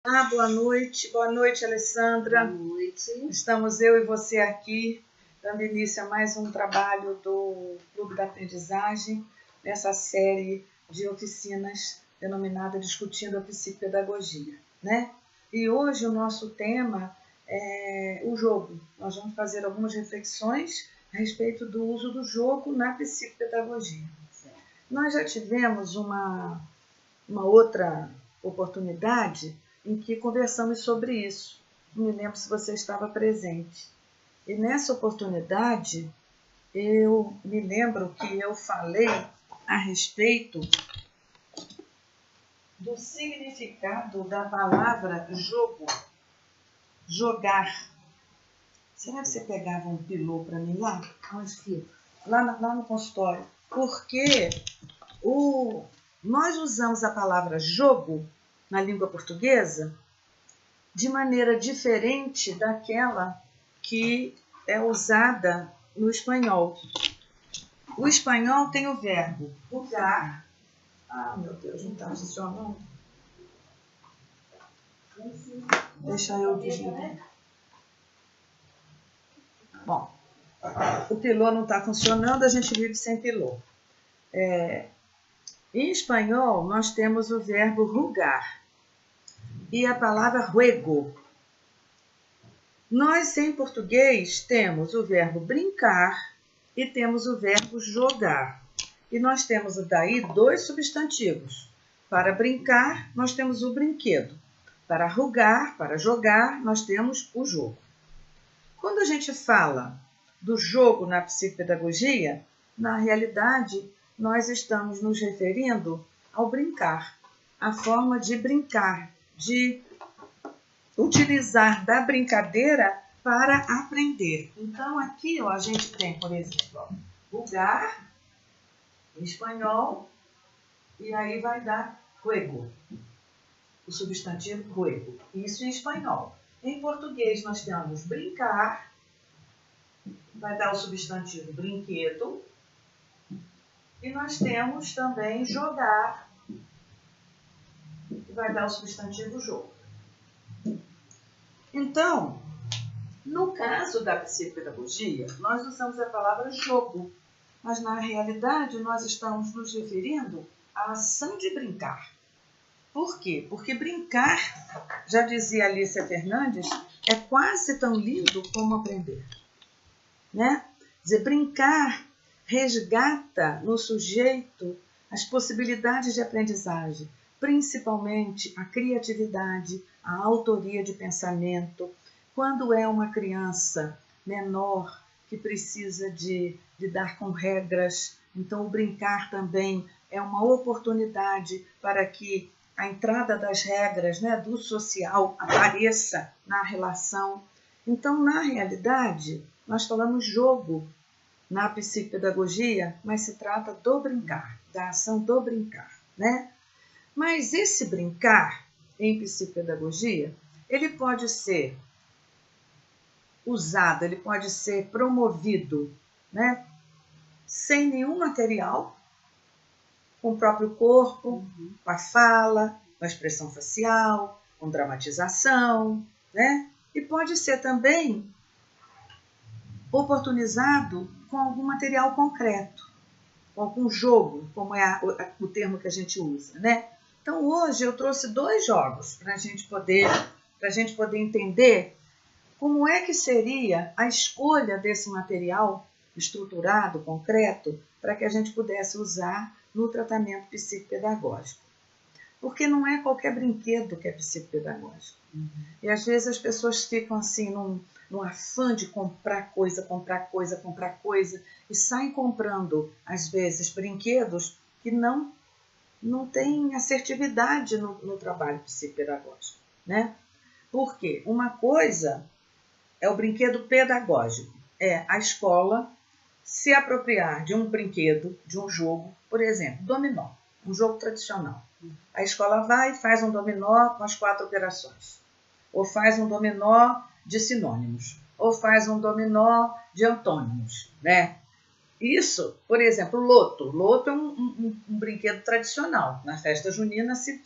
Boa noite, Alessandra. Boa noite. Estamos eu e você aqui, dando início a mais um trabalho do Clube da Aprendizagem, nessa série de oficinas denominada Discutindo a Psicopedagogia, né? E hoje o nosso tema é o jogo. Nós vamos fazer algumas reflexões a respeito do uso do jogo na psicopedagogia. Nós já tivemos uma outra oportunidade em que conversamos sobre isso. Não me lembro se você estava presente. E nessa oportunidade, eu me lembro que eu falei a respeito do significado da palavra jogo, jogar. Será que você pegava um pilô para mim lá? Onde fica? Lá no consultório. Porque nós usamos a palavra jogo na língua portuguesa de maneira diferente daquela que é usada no espanhol. O espanhol tem o verbo jugar. Ah, meu Deus, não está funcionando. Deixa eu desligar. Bom, o pilô não está funcionando, a gente vive sem pilô. Em espanhol, nós temos o verbo jugar e a palavra juego. Nós, em português, temos o verbo brincar e temos o verbo jogar. E nós temos daí dois substantivos. Para brincar, nós temos o brinquedo. Para jugar, para jogar, nós temos o jogo. Quando a gente fala do jogo na psicopedagogia, na realidade, nós estamos nos referindo ao brincar, a forma de brincar, de utilizar da brincadeira para aprender. Então, aqui a gente tem, por exemplo, jugar, em espanhol, e aí vai dar juego, o substantivo juego. Isso em espanhol. Em português, nós temos brincar, vai dar o substantivo brinquedo, e nós temos também jogar, que vai dar o substantivo jogo. Então, no caso da psicopedagogia, nós usamos a palavra jogo, mas na realidade nós estamos nos referindo à ação de brincar. Por quê? Porque brincar, já dizia Alicia Fernandes, é quase tão lindo como aprender. Né? Dizer, brincar resgata no sujeito as possibilidades de aprendizagem, principalmente a criatividade, a autoria de pensamento. Quando é uma criança menor que precisa de lidar com regras, então o brincar também é uma oportunidade para que a entrada das regras, né, do social apareça na relação. Então, na realidade, nós falamos jogo na psicopedagogia, mas se trata do brincar, da ação do brincar, né? Mas esse brincar em psicopedagogia, ele pode ser usado, ele pode ser promovido, né? Sem nenhum material, com o próprio corpo, com a fala, com a expressão facial, com dramatização, né? E pode ser também oportunizado com algum material concreto, com algum jogo, como é o termo que a gente usa, né? Então, hoje eu trouxe dois jogos para a gente poder entender como é que seria a escolha desse material estruturado, concreto, para que a gente pudesse usar no tratamento psicopedagógico. Porque não é qualquer brinquedo que é psicopedagógico. E às vezes as pessoas ficam assim num afã de comprar coisa, e saem comprando, às vezes, brinquedos que não têm assertividade no trabalho psicopedagógico, né? Por quê? Uma coisa é o brinquedo pedagógico, é a escola se apropriar de um brinquedo, de um jogo, por exemplo, dominó, um jogo tradicional. A escola vai e faz um dominó com as 4 operações, ou faz um dominó de sinônimos, ou faz um dominó de antônimos, né? Isso, por exemplo, loto. Loto é um brinquedo tradicional. Na festa junina se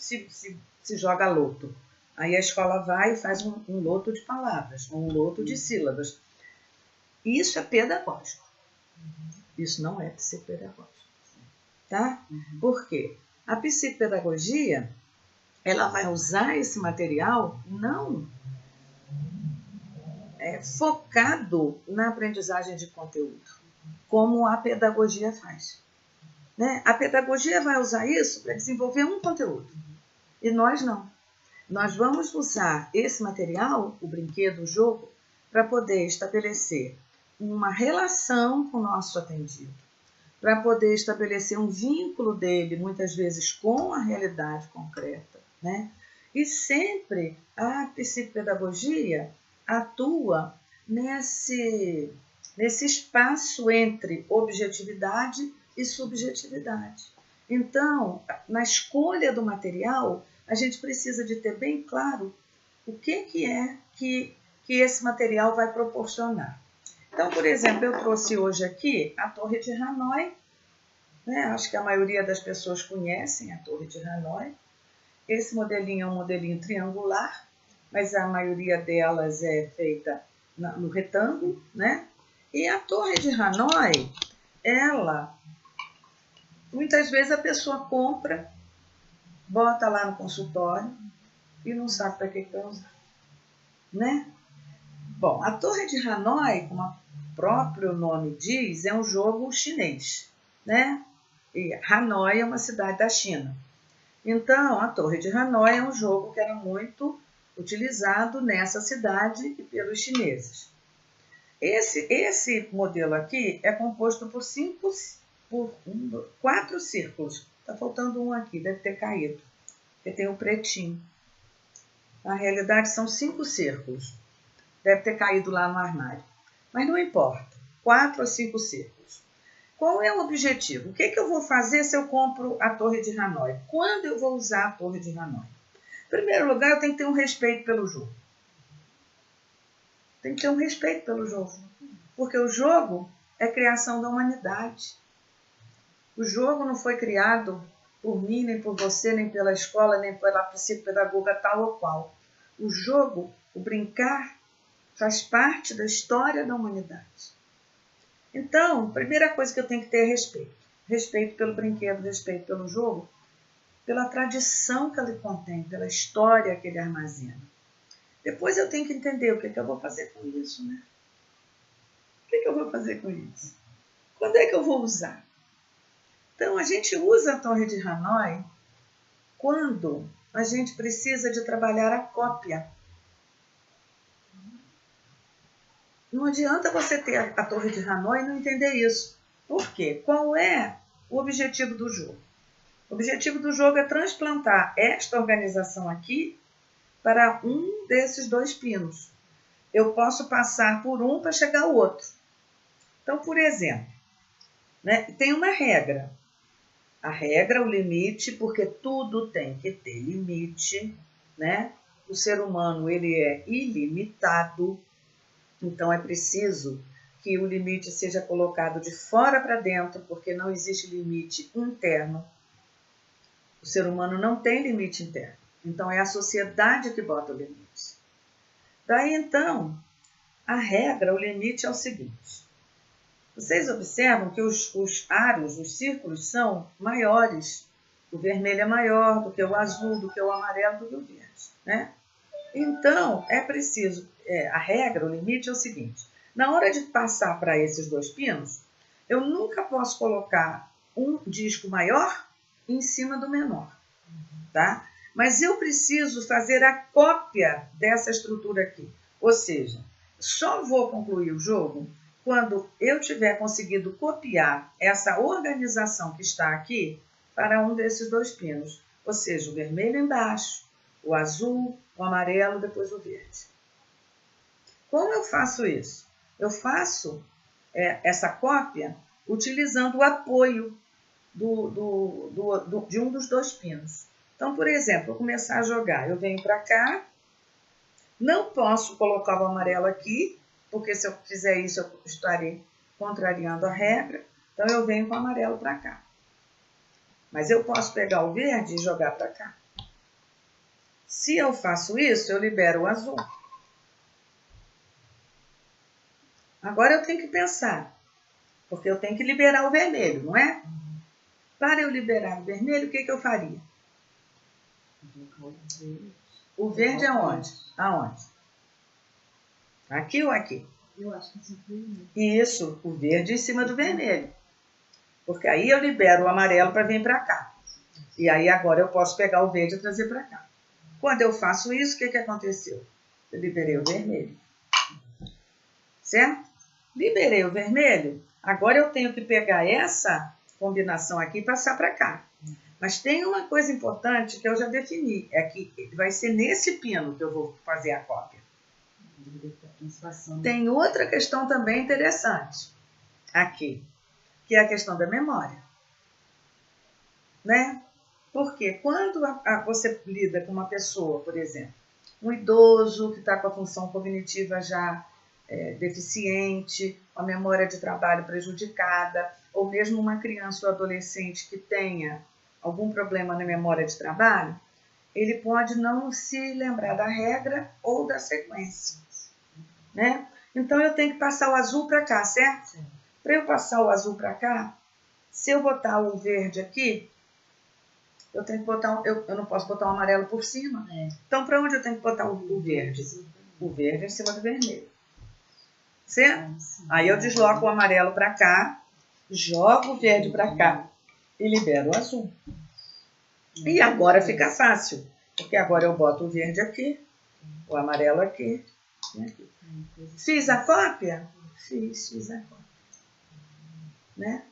joga loto. Aí a escola vai e faz um loto de palavras, um loto de sílabas. Isso é pedagógico. Isso não é psicopedagógico. Tá? Por quê? A psicopedagogia, ela vai usar esse material não focado na aprendizagem de conteúdo, como a pedagogia faz. Né? A pedagogia vai usar isso para desenvolver um conteúdo. E nós não. Nós vamos usar esse material, o brinquedo, o jogo, para poder estabelecer uma relação com o nosso atendido, para poder estabelecer um vínculo dele, muitas vezes, com a realidade concreta. Né? E sempre a psicopedagogia atua nesse espaço entre objetividade e subjetividade. Então, na escolha do material, a gente precisa de ter bem claro o que é que esse material vai proporcionar. Então, por exemplo, eu trouxe hoje aqui a Torre de Hanoi, né? Acho que a maioria das pessoas conhecem a Torre de Hanoi. Esse modelinho é um modelinho triangular, mas a maioria delas é feita no retângulo, né? E a Torre de Hanoi, ela, muitas vezes a pessoa compra, bota lá no consultório e não sabe para que vai usar, né? Bom, a Torre de Hanoi, como o próprio nome diz, é um jogo chinês, né? E Hanoi é uma cidade da China. Então, a Torre de Hanoi é um jogo que era muito utilizado nessa cidade e pelos chineses. Esse modelo aqui é composto por 4 círculos. Está faltando um aqui, deve ter caído, porque tem um pretinho. Na realidade, são 5 círculos. Deve ter caído lá no armário. Mas não importa, 4 a 5 círculos. Qual é o objetivo? O que eu vou fazer se eu compro a Torre de Hanoi? Quando eu vou usar a Torre de Hanoi? Em primeiro lugar, eu tenho que ter um respeito pelo jogo. Tem que ter um respeito pelo jogo. Porque o jogo é criação da humanidade. O jogo não foi criado por mim, nem por você, nem pela escola, nem pela psicopedagoga tal ou qual. O jogo, o brincar, faz parte da história da humanidade. Então, a primeira coisa que eu tenho que ter é respeito. Respeito pelo brinquedo, respeito pelo jogo, pela tradição que ele contém, pela história que ele armazena. Depois eu tenho que entender o que eu vou fazer com isso, né? O que eu vou fazer com isso? Quando é que eu vou usar? Então, a gente usa a Torre de Hanoi quando a gente precisa de trabalhar a cópia. Não adianta você ter a Torre de Hanoi e não entender isso. Por quê? Qual é o objetivo do jogo? O objetivo do jogo é transplantar esta organização aqui para um desses 2 pinos. Eu posso passar por um para chegar ao outro. Então, por exemplo, né, tem uma regra. A regra, o limite, porque tudo tem que ter limite, né? O ser humano, ele é ilimitado, então é preciso que o limite seja colocado de fora para dentro, porque não existe limite interno. O ser humano não tem limite interno, então é a sociedade que bota o limite. Daí, então, a regra, o limite é o seguinte. Vocês observam que os aros, os círculos são maiores. O vermelho é maior do que o azul, do que o amarelo, do que o verde, né? Então, é preciso, a regra, o limite é o seguinte. Na hora de passar para esses 2 pinos, eu nunca posso colocar um disco maior em cima do menor, tá? Mas eu preciso fazer a cópia dessa estrutura aqui. Ou seja, só vou concluir o jogo quando eu tiver conseguido copiar essa organização que está aqui para um desses 2 pinos. Ou seja, o vermelho embaixo, o azul, o amarelo, depois o verde. Como eu faço isso? Eu faço essa cópia utilizando o apoio de um dos 2 pinos. Então, por exemplo, eu começar a jogar, eu venho para cá, não posso colocar o amarelo aqui, porque se eu fizer isso eu estarei contrariando a regra, então eu venho com o amarelo para cá. Mas eu posso pegar o verde e jogar para cá. Se eu faço isso, eu libero o azul. Agora eu tenho que pensar, porque eu tenho que liberar o vermelho, não é? Para eu liberar o vermelho, o que eu faria? O verde é onde? Aonde? Aqui ou aqui? Eu acho que sim. Isso, o verde em cima do vermelho. Porque aí eu libero o amarelo para vir para cá. E aí agora eu posso pegar o verde e trazer para cá. Quando eu faço isso, o que aconteceu? Eu liberei o vermelho. Certo? Liberei o vermelho. Agora eu tenho que pegar essa combinação aqui e passar para cá. Mas tem uma coisa importante que eu já defini. É que vai ser nesse pino que eu vou fazer a cópia. Tem outra questão também interessante aqui, que é a questão da memória. Né? Porque quando você lida com uma pessoa, por exemplo, um idoso que está com a função cognitiva já deficiente, com a memória de trabalho prejudicada, ou mesmo uma criança ou adolescente que tenha algum problema na memória de trabalho, ele pode não se lembrar da regra ou da sequência. Né? Então eu tenho que passar o azul para cá, certo? Para eu passar o azul para cá, se eu botar o verde aqui, eu tenho que botar eu não posso botar o amarelo por cima. Então, para onde eu tenho que botar o verde? O verde em cima do vermelho. Certo? Aí eu desloco o amarelo para cá, jogo o verde para cá e libero o azul. E agora fica fácil, porque agora eu boto o verde aqui, o amarelo aqui e aqui. Fiz a cópia? Fiz a cópia. Né?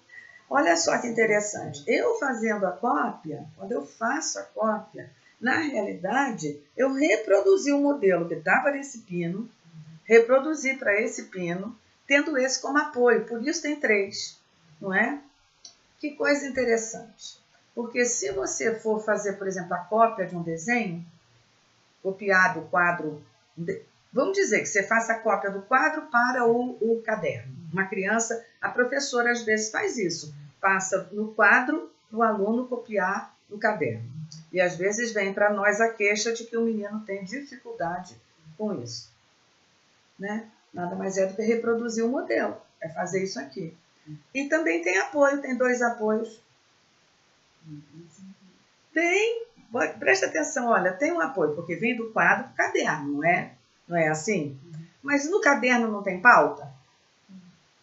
Olha só que interessante. Eu fazendo a cópia, quando eu faço a cópia, na realidade, eu reproduzi o modelo que estava nesse pino, reproduzi para esse pino, tendo esse como apoio. Por isso tem 3, não é? Que coisa interessante. Porque se você for fazer, por exemplo, a cópia de um desenho, copiar do quadro... Vamos dizer que você faça a cópia do quadro para o caderno. Uma criança, a professora às vezes faz isso. Passa no quadro para o aluno copiar no caderno. E às vezes vem para nós a queixa de que o menino tem dificuldade com isso. Né? Nada mais é do que reproduzir o modelo. É fazer isso aqui. E também tem apoio, tem 2 apoios. Tem, presta atenção, olha, tem um apoio, porque vem do quadro para o caderno, não é? Não é assim? Mas no caderno não tem pauta?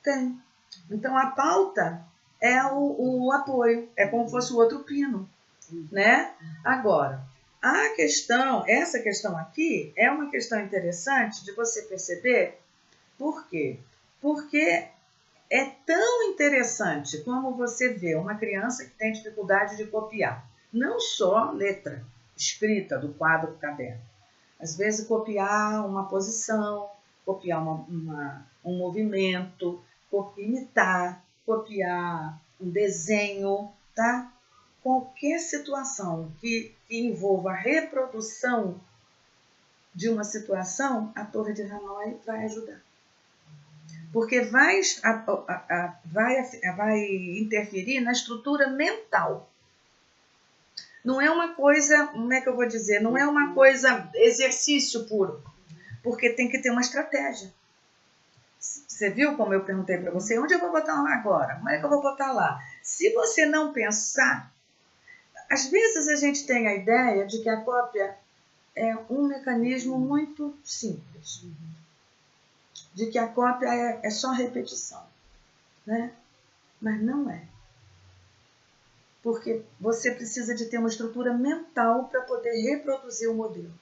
Tem. Então, a pauta é o apoio. É como se fosse o outro pino. Né? Agora, essa questão aqui é uma questão interessante de você perceber. Por quê? Porque é tão interessante como você vê uma criança que tem dificuldade de copiar. Não só letra escrita do quadro para o caderno. Às vezes, copiar uma posição, copiar um movimento, imitar, copiar um desenho, tá? Qualquer situação que envolva a reprodução de uma situação, a Torre de Hanoi vai ajudar. Porque vai interferir na estrutura mental. Não é uma coisa, como é que eu vou dizer? Não é uma coisa exercício puro. Porque tem que ter uma estratégia. Você viu como eu perguntei para você? Onde eu vou botar lá agora? Como é que eu vou botar lá? Se você não pensar, às vezes a gente tem a ideia de que a cópia é um mecanismo muito simples. De que a cópia é só repetição. Né? Mas não é. Porque você precisa de ter uma estrutura mental para poder reproduzir o modelo.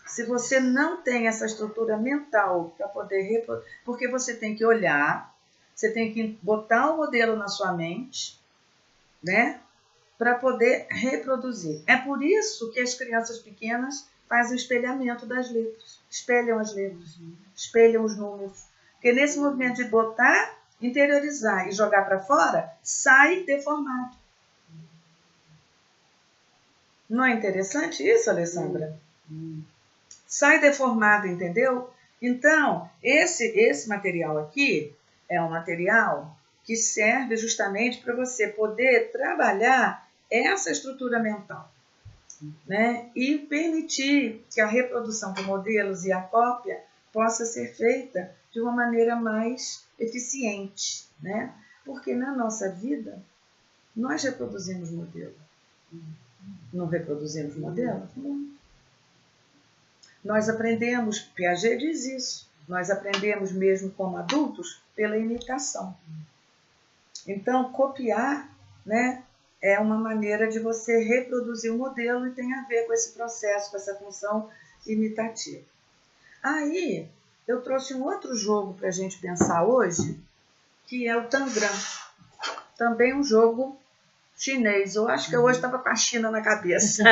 Se você não tem essa estrutura mental para poder reproduzir, porque você tem que olhar, você tem que botar o modelo na sua mente, né, para poder reproduzir. É por isso que as crianças pequenas fazem o espelhamento das letras, espelham as letras, espelham os números. Porque nesse movimento de botar, interiorizar e jogar para fora, sai deformado. Não é interessante isso, Alessandra? Sai deformado, entendeu? Então, esse material aqui é um material que serve justamente para você poder trabalhar essa estrutura mental. né? E permitir que a reprodução de modelos e a cópia possa ser feita de uma maneira mais eficiente, né? Porque na nossa vida nós reproduzimos modelo. Não reproduzimos modelo? Não. Nós aprendemos, Piaget diz isso, nós aprendemos mesmo como adultos pela imitação. Então, copiar, né, é uma maneira de você reproduzir o modelo e tem a ver com esse processo, com essa função imitativa. Aí, eu trouxe um outro jogo para a gente pensar hoje, que é o Tangram. Também um jogo chinês. Eu acho que eu hoje estava com a China na cabeça.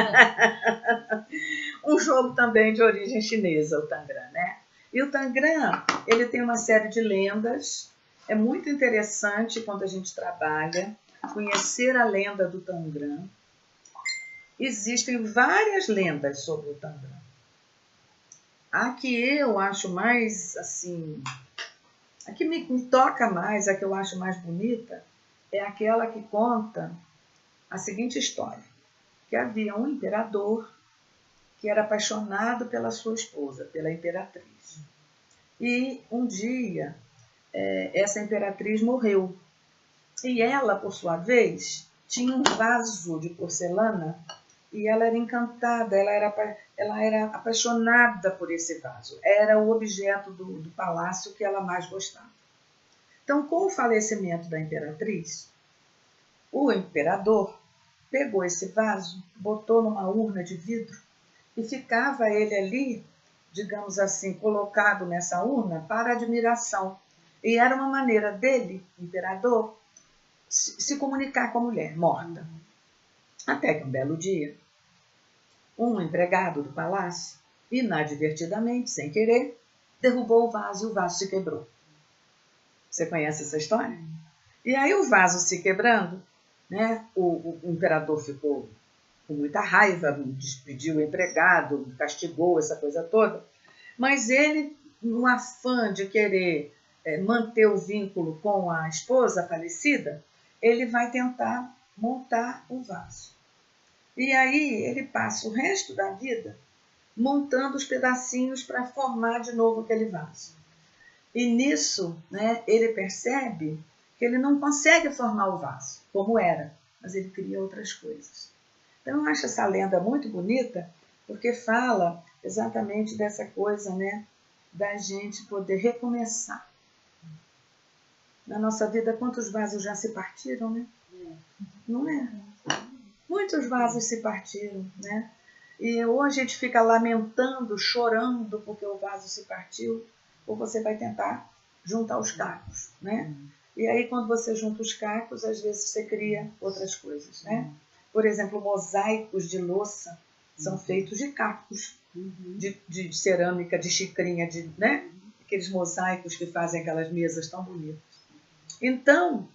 Um jogo também de origem chinesa, o Tangram, né? E o Tangram, ele tem uma série de lendas. É muito interessante quando a gente trabalha, conhecer a lenda do Tangram. Existem várias lendas sobre o Tangram. A que eu acho mais, assim, a que me toca mais, a que eu acho mais bonita, é aquela que conta a seguinte história, que havia um imperador que era apaixonado pela sua esposa, pela imperatriz. E um dia, essa imperatriz morreu. E ela, por sua vez, tinha um vaso de porcelana e ela era encantada, ela era apaixonada por esse vaso. Era o objeto do palácio que ela mais gostava. Então, com o falecimento da imperatriz, o imperador pegou esse vaso, botou numa urna de vidro e ficava ele ali, digamos assim, colocado nessa urna para admiração. E era uma maneira dele, imperador, se comunicar com a mulher morta. Até que um belo dia, um empregado do palácio, inadvertidamente, sem querer, derrubou o vaso e o vaso se quebrou. Você conhece essa história? E aí o vaso se quebrando, né, o imperador ficou com muita raiva, despediu o empregado, castigou essa coisa toda. Mas ele, no afã de querer manter o vínculo com a esposa falecida, ele vai tentar montar o vaso. E aí ele passa o resto da vida montando os pedacinhos para formar de novo aquele vaso. E nisso, né, ele percebe que ele não consegue formar o vaso como era, mas ele cria outras coisas. Então eu acho essa lenda muito bonita, porque fala exatamente dessa coisa, né, da gente poder recomeçar. Na nossa vida, quantos vasos já se partiram, né? Não é? Muitos vasos se partiram, né? E ou a gente fica lamentando, chorando porque o vaso se partiu, ou você vai tentar juntar os cacos, né? E aí, quando você junta os cacos, às vezes você cria outras coisas, né? Por exemplo, mosaicos de louça são feitos de cacos, de cerâmica, de xicrinha, né? Aqueles mosaicos que fazem aquelas mesas tão bonitas. Então,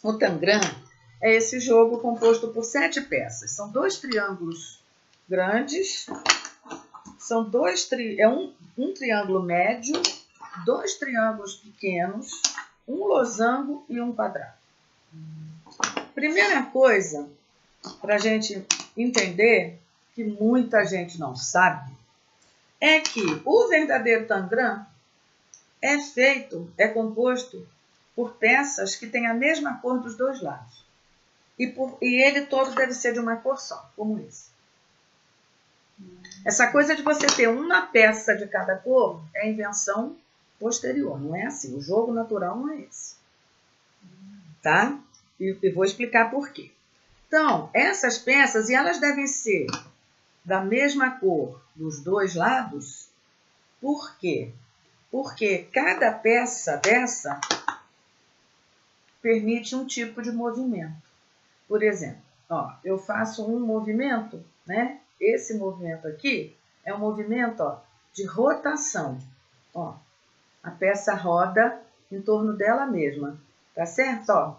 o Tangram é esse jogo composto por 7 peças. São 2 triângulos grandes, são um triângulo médio, 2 triângulos pequenos, um losango e um quadrado. Primeira coisa, para a gente entender, que muita gente não sabe, é que o verdadeiro Tangram é composto por peças que têm a mesma cor dos 2 lados. E ele todo deve ser de uma cor só, como esse. Essa coisa de você ter uma peça de cada cor é invenção posterior, não é assim. O jogo natural não é esse. Tá? E vou explicar por quê. Então, essas peças, e elas devem ser da mesma cor dos 2 lados, por quê? Porque cada peça dessa permite um tipo de movimento. Por exemplo, ó, eu faço um movimento, né? Esse movimento aqui é um movimento, ó, de rotação. Ó, a peça roda em torno dela mesma, tá certo? Ó.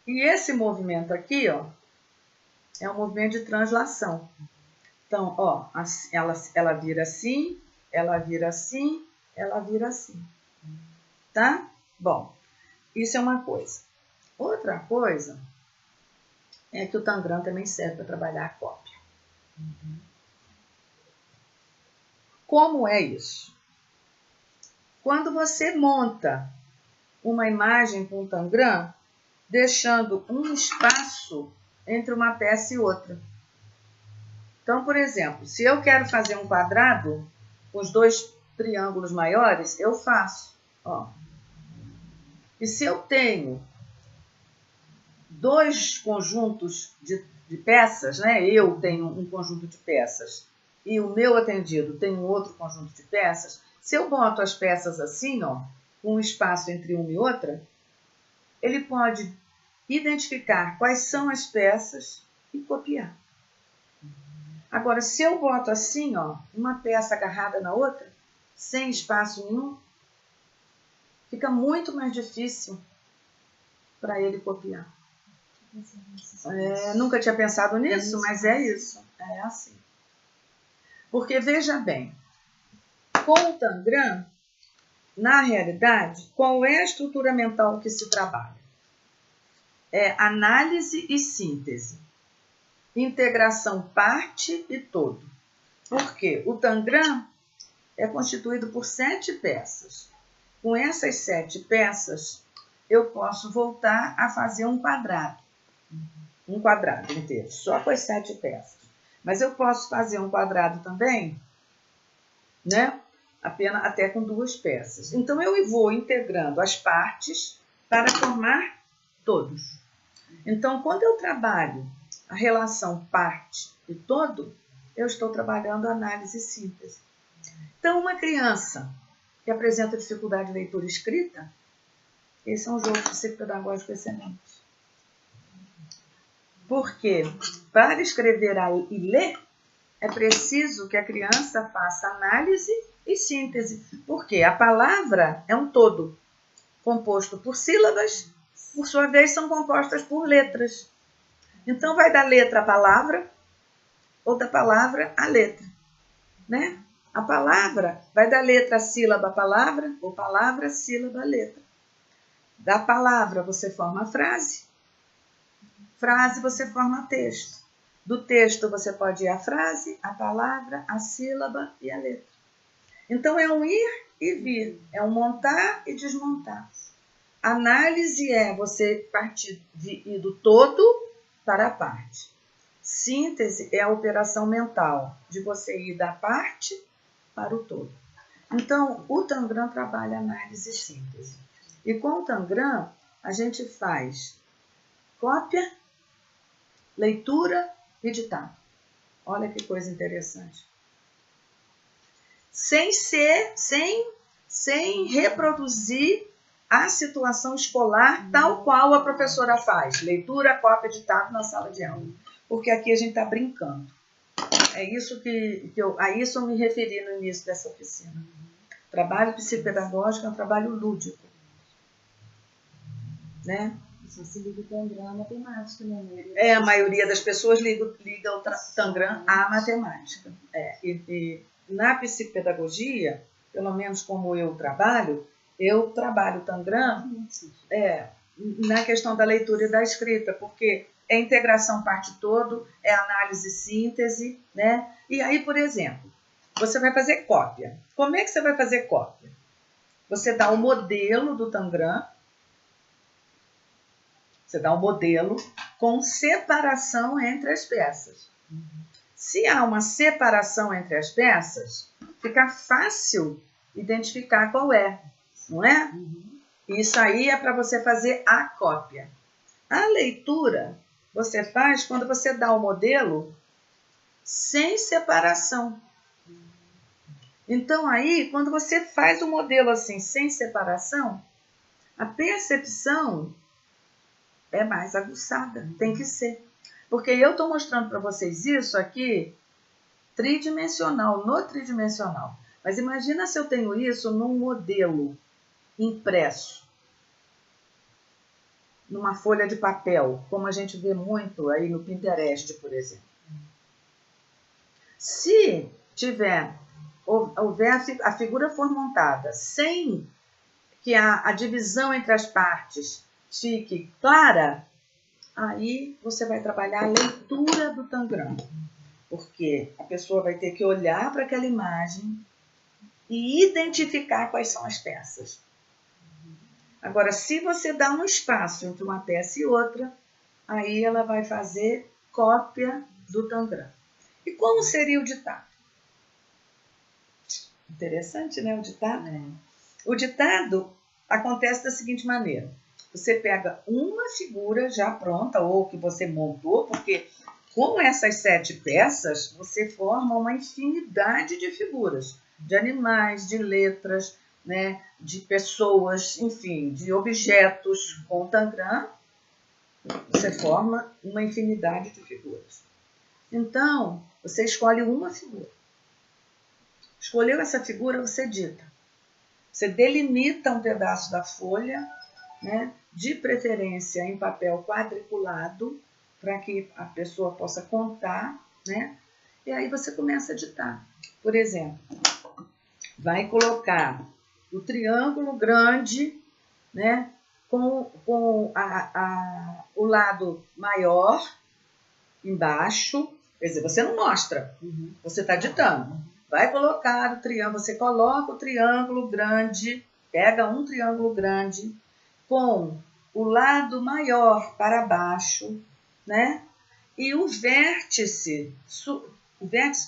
E esse movimento aqui, ó, é um movimento de translação. Então, ó, ela vira assim, ela vira assim, ela vira assim. Tá? Bom, isso é uma coisa. Outra coisa é que o Tangram também serve para trabalhar a cópia. Como é isso? Quando você monta uma imagem com um tangram, deixando um espaço entre uma peça e outra. Então, por exemplo, se eu quero fazer um quadrado com os dois triângulos maiores, eu faço. Ó. E se eu tenho dois conjuntos de peças, né? Eu tenho um conjunto de peças e o meu atendido tem um outro conjunto de peças, se eu boto as peças assim, ó, com um espaço entre uma e outra, ele pode identificar quais são as peças e copiar. Agora, se eu boto assim, ó, uma peça agarrada na outra, sem espaço nenhum, fica muito mais difícil para ele copiar. Nunca tinha pensado nisso, mas é isso. É assim. Porque, veja bem, com o tangram, na realidade, qual é a estrutura mental que se trabalha? É análise e síntese. Integração parte e todo. Porque o tangram é constituído por 7 peças. Com essas 7 peças, eu posso voltar a fazer um quadrado. Um quadrado inteiro, só com as 7 peças. Mas eu posso fazer um quadrado também, né? Apenas até com 2 peças. Então, eu vou integrando as partes para formar todos. Então, quando eu trabalho a relação parte e todo, eu estou trabalhando análise e síntese. Então, uma criança que apresenta dificuldade de leitura e escrita, esse é um jogo psicopedagógico excelente. Porque para escrever e ler, é preciso que a criança faça análise e síntese. Porque a palavra é um todo, composto por sílabas, por sua vez são compostas por letras. Então, vai da letra a palavra, ou da palavra a letra, né? A palavra vai da letra a sílaba a palavra, ou palavra, sílaba, letra. Da palavra você forma a frase, frase você forma texto. Do texto você pode ir a frase, a palavra, a sílaba e a letra. Então, é um ir e vir, é um montar e desmontar. Análise é você partir do todo para a parte. Síntese é a operação mental, de você ir da parte para o todo. Então, o tangram trabalha análise e síntese. E com o tangram, a gente faz cópia, leitura e ditado. Olha que coisa interessante. Sem reproduzir a situação escolar tal qual a professora faz. Leitura, cópia, ditado na sala de aula. Porque aqui a gente está brincando. É isso a isso eu me referi no início dessa oficina. Trabalho psicopedagógico é um trabalho lúdico. Né? Só se liga o tangram à matemática, né? A maioria das pessoas liga o tangram à matemática. E na psicopedagogia, pelo menos como eu trabalho o tangram na questão da leitura e da escrita, porque é integração parte-todo, é análise e síntese, né? E aí, por exemplo, você vai fazer cópia. Como é que você vai fazer cópia? Você dá o modelo do tangram, você dá um modelo com separação entre as peças. Se há uma separação entre as peças, fica fácil identificar qual é, não é? Isso aí é para você fazer a cópia. A leitura você faz quando você dá o modelo sem separação. Então aí, quando você faz o modelo assim, sem separação, a percepção é mais aguçada, tem que ser. Porque eu estou mostrando para vocês isso aqui tridimensional, no tridimensional. Mas imagina se eu tenho isso num modelo impresso, numa folha de papel, como a gente vê muito aí no Pinterest, por exemplo. Se houver a figura for montada sem que a divisão entre as partes fique clara, aí você vai trabalhar a leitura do tangram. Porque a pessoa vai ter que olhar para aquela imagem e identificar quais são as peças. Agora, se você dá um espaço entre uma peça e outra, aí ela vai fazer cópia do tangram. E como seria o ditado? Interessante, né, o ditado? O ditado acontece da seguinte maneira. Você pega uma figura já pronta, ou que você montou, porque com essas 7 peças, você forma uma infinidade de figuras, de animais, de letras, né, de pessoas, enfim, de objetos. Com o tangram, você forma uma infinidade de figuras. Então, você escolhe uma figura. Escolheu essa figura, você dita. Você delimita um pedaço da folha, né, de preferência em papel quadriculado, para que a pessoa possa contar, né? E aí você começa a ditar. Por exemplo, vai colocar o triângulo grande, né, com o lado maior embaixo. Quer dizer, você não mostra, você está ditando. Vai colocar o triângulo, você coloca o triângulo grande, pega um triângulo grande com o lado maior para baixo, né? E o vértice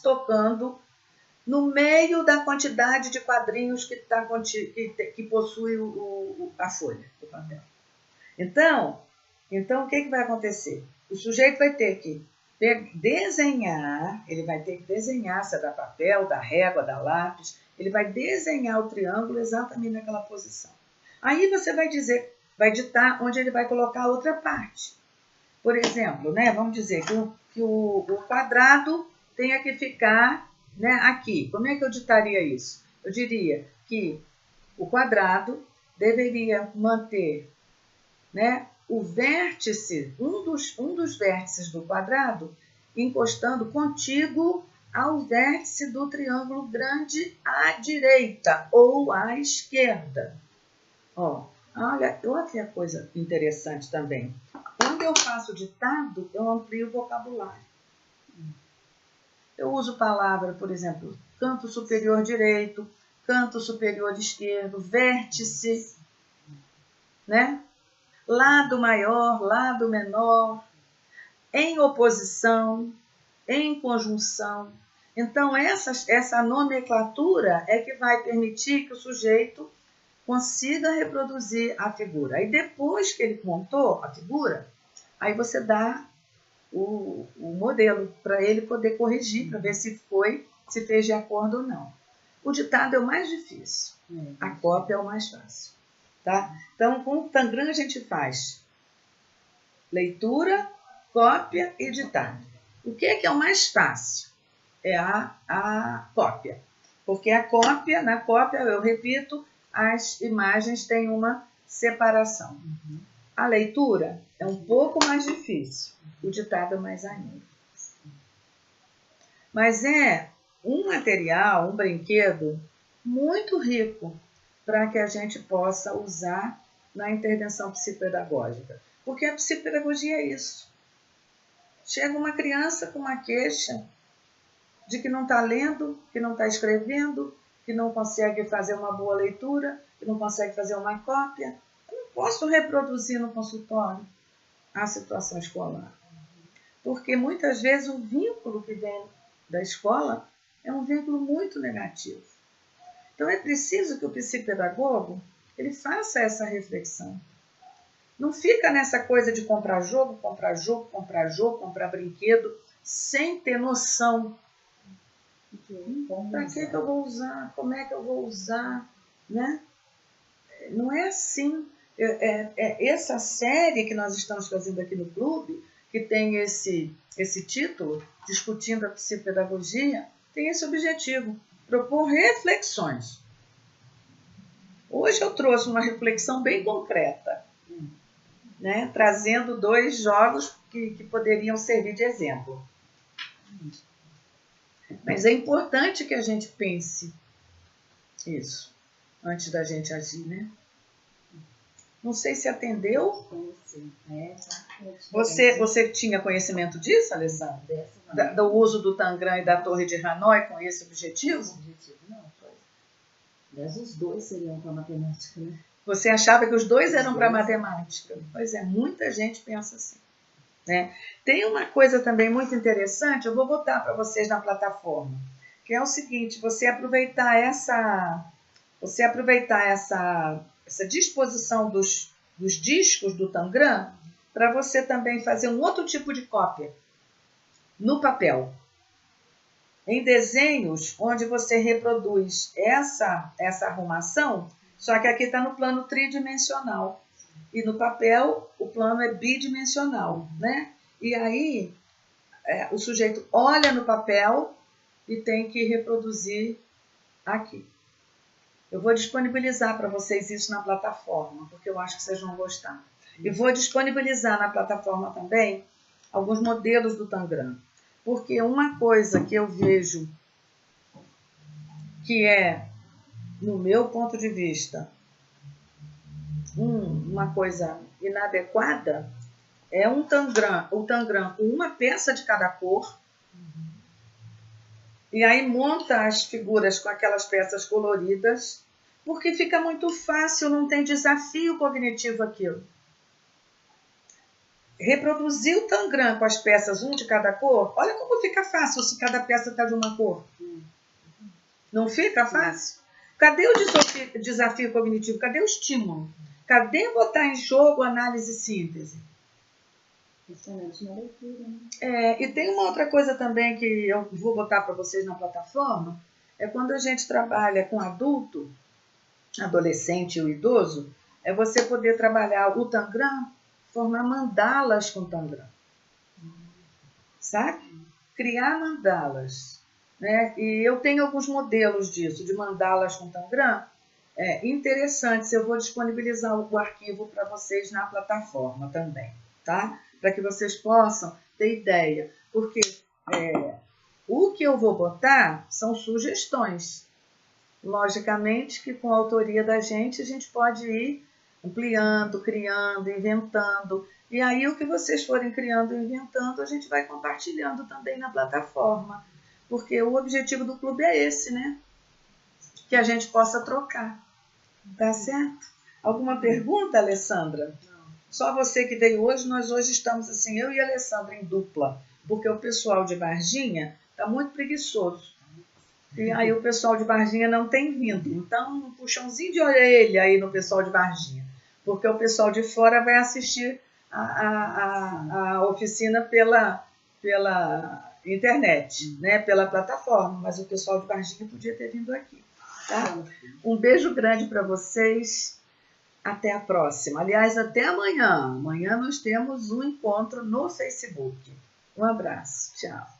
tocando no meio da quantidade de quadrinhos que possui a folha do papel. Então, o que vai acontecer? O sujeito vai ter que desenhar, ele vai ter que desenhar, se é da papel, da régua, da lápis, ele vai desenhar o triângulo exatamente naquela posição. Aí você vai ditar onde ele vai colocar a outra parte. Por exemplo, né, vamos dizer que o quadrado tenha que ficar, né, aqui. Como é que eu ditaria isso? Eu diria que o quadrado deveria manter, né, o vértice, um dos vértices do quadrado, encostando contíguo ao vértice do triângulo grande à direita ou à esquerda. Ó, olha que coisa interessante também. Quando eu faço ditado, eu amplio o vocabulário. Eu uso palavra, por exemplo, canto superior direito, canto superior esquerdo, vértice, né? Lado maior, lado menor, em oposição, em conjunção. Então, essa nomenclatura é que vai permitir que o sujeito consiga reproduzir a figura. Aí, depois que ele montou a figura, aí você dá o modelo para ele poder corrigir, para ver se fez de acordo ou não. O ditado é o mais difícil, a cópia é o mais fácil. Tá? Então, com o tangram a gente faz leitura, cópia e ditado. O que é o mais fácil? É a cópia. Porque na cópia, eu repito, as imagens têm uma separação. A leitura é um pouco mais difícil, o ditado é mais ainda. Mas é um material, um brinquedo muito rico para que a gente possa usar na intervenção psicopedagógica. Porque a psicopedagogia é isso. Chega uma criança com uma queixa de que não está lendo, que não está escrevendo, que não consegue fazer uma boa leitura, que não consegue fazer uma cópia. Eu não posso reproduzir no consultório a situação escolar. Porque muitas vezes o vínculo que vem da escola é um vínculo muito negativo. Então é preciso que o psicopedagogo ele faça essa reflexão. Não fica nessa coisa de comprar jogo, comprar brinquedo, sem ter noção. Para que eu vou usar? Como é que eu vou usar? Né? Não é assim. Essa série que nós estamos fazendo aqui no clube, que tem esse título, Discutindo a Psicopedagogia, tem esse objetivo, propor reflexões. Hoje eu trouxe uma reflexão bem concreta, né? Trazendo 2 jogos que poderiam servir de exemplo. Mas é importante que a gente pense isso antes da gente agir, né? Não sei se atendeu. Você tinha conhecimento disso, Alessandra? do uso do Tangram e da Torre de Hanoi com esse objetivo? Esse objetivo não, foi. Aliás, os dois seriam para matemática, né? Você achava que os dois eram para matemática? Pois é, muita gente pensa assim. Né? Tem uma coisa também muito interessante, eu vou botar para vocês na plataforma, que é o seguinte: você aproveitar essa disposição dos discos do Tangram para você também fazer um outro tipo de cópia no papel. Em desenhos onde você reproduz essa arrumação, só que aqui está no plano tridimensional. E no papel, o plano é bidimensional, né? E aí, o sujeito olha no papel e tem que reproduzir aqui. Eu vou disponibilizar para vocês isso na plataforma, porque eu acho que vocês vão gostar. E vou disponibilizar na plataforma também alguns modelos do Tangram. Porque uma coisa que eu vejo que é, no meu ponto de vista, uma coisa inadequada, é o Tangram com uma peça de cada cor, e aí monta as figuras com aquelas peças coloridas, porque fica muito fácil, não tem desafio cognitivo aquilo. Reproduzir o Tangram com as peças, um de cada cor, olha como fica fácil se cada peça está de uma cor. Não fica fácil? Cadê o desafio cognitivo? Cadê o estímulo? Cadê botar em jogo análise e síntese? Impressionante na leitura, né? E tem uma outra coisa também que eu vou botar para vocês na plataforma, é quando a gente trabalha com adulto, adolescente e o idoso, é você poder trabalhar o Tangram, formar mandalas com Tangram. Sabe? Criar mandalas. Né? E eu tenho alguns modelos disso, de mandalas com Tangram, interessantes. Eu vou disponibilizar o arquivo para vocês na plataforma também, tá? Para que vocês possam ter ideia. Porque o que eu vou botar são sugestões. Logicamente que com a autoria da gente, a gente pode ir ampliando, criando, inventando. E aí o que vocês forem criando e inventando, a gente vai compartilhando também na plataforma. Porque o objetivo do clube é esse, né? Que a gente possa trocar. Tá certo? Alguma pergunta, Alessandra? Não. Só você que veio hoje, nós hoje estamos assim, eu e a Alessandra em dupla. Porque o pessoal de Varginha está muito preguiçoso. E aí o pessoal de Varginha não tem vindo. Então, um puxãozinho de orelha aí no pessoal de Varginha. Porque o pessoal de fora vai assistir a oficina pela internet, né? Pela plataforma. Mas o pessoal de Varginha podia ter vindo aqui. Tá? Um beijo grande para vocês. Até a próxima. Aliás, até amanhã. Amanhã nós temos um encontro no Facebook. Um abraço. Tchau.